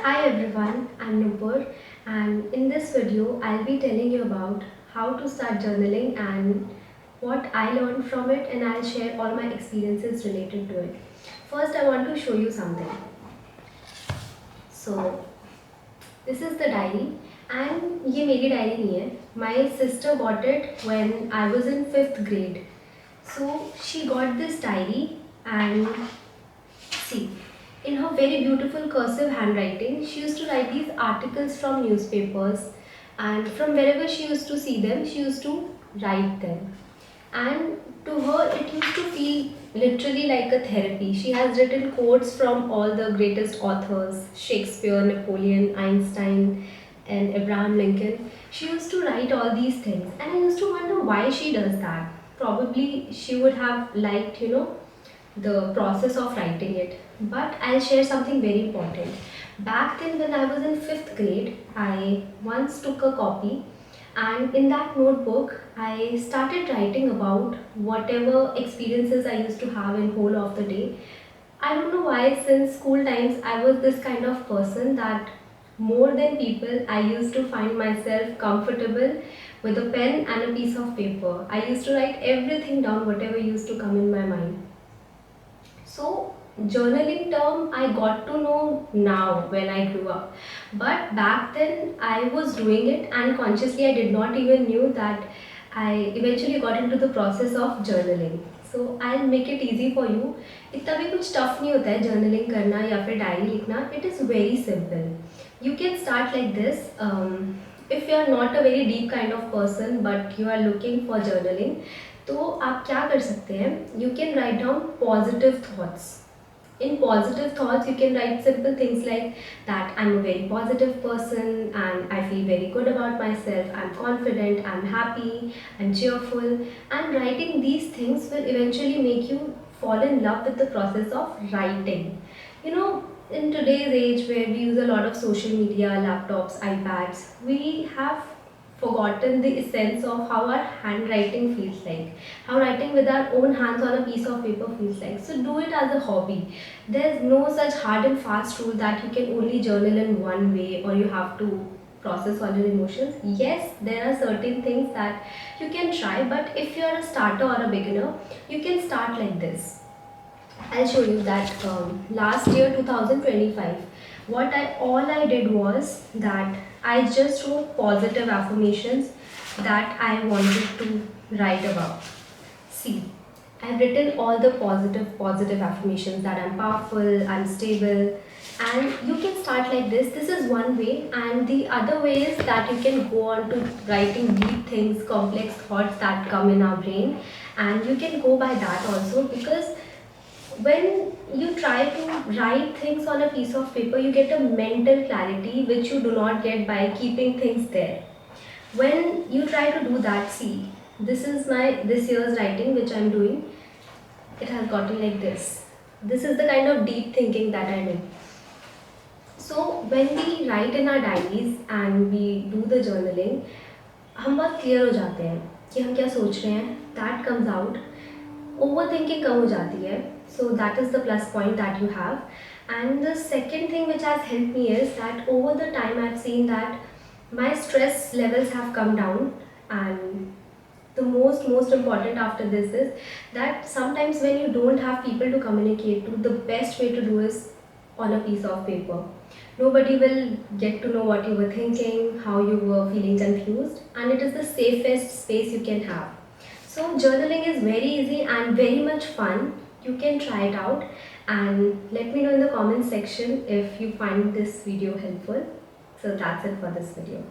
Hi everyone, I'm Nupur, and in this video I'll be telling you about how to start journaling and what I learned from it, and I'll share all my experiences related to it. First I want to show you something. So this is the diary, and ये मेरी diary नहीं है. My sister bought it when I was in 5th grade. So she got this diary, and see, in her very beautiful cursive handwriting, she used to write these articles from newspapers, and from wherever she used to see them, she used to write them. And to her, it used to feel literally like a therapy. She has written quotes from all the greatest authors: Shakespeare, Napoleon, Einstein, and Abraham Lincoln. She used to write all these things, and I used to wonder why she does that. Probably she would have liked, the process of writing it. But I'll share something very important. Back then, when I was in 5th grade, I once took a copy, and in that notebook, I started writing about whatever experiences I used to have in whole of the day. I don't know why, since school times, I was this kind of person that more than people, I used to find myself comfortable with a pen and a piece of paper. I used to write everything down, whatever used to come in my mind. So journaling term I got to know now when I grew up. But back then I was doing it unconsciously. I did not even knew that I eventually got into the process of journaling. So I'll make it easy for you. इतना भी कुछ tough नहीं होता है journaling करना या फिर diary लिखना. It is very simple. You can start like this. If you are not a very deep kind of person but you are looking for journaling, तो आप क्या कर सकते हैं, you can write down positive thoughts. In positive thoughts, you can write simple things like that I'm a very positive person and I feel very good about myself, I'm confident, I'm happy, I'm cheerful. And writing these things will eventually make you fall in love with the process of writing. You know, in today's age where we use a lot of social media, laptops, iPads, we have forgotten the essence of how our handwriting feels like, how writing with our own hands on a piece of paper feels like. So do it as a hobby. There's no such hard and fast rule that you can only journal in one way or you have to process all your emotions. Yes, there are certain things that you can try, but if you are a starter or a beginner, you can start like this. I'll show you that last year 2025, what I all I did was that I just wrote positive affirmations that I wanted to write about. See, I've written all the positive affirmations that I'm powerful, I'm stable, and you can start like this. This is one way, and the other way is that you can go on to writing deep things, complex thoughts that come in our brain, and you can go by that also, because when you try to write things on a piece of paper, you get a mental clarity which you do not get by keeping things there. When you try to do that, see, this is my this year's writing which I'm doing. It has gotten like this. This is the kind of deep thinking that I do. So when we write in our diaries and we do the journaling, हम बहुत clear हो जाते हैं कि हम क्या सोच रहे हैं. That comes out. Overthinking कम हो जाती है. So that is the plus point that you have. And the second thing which has help me is that over the time I have seen that my stress levels have come down. And the most important after this is that sometimes when you don't have people to communicate to, the best way to do is on a piece of paper. Nobody will get to know what you were thinking, how you were feeling confused, and it is the safest space you can have. So journaling is very easy and very much fun. You can try it out, and let me know in the comment section if you find this video helpful. So that's it for this video.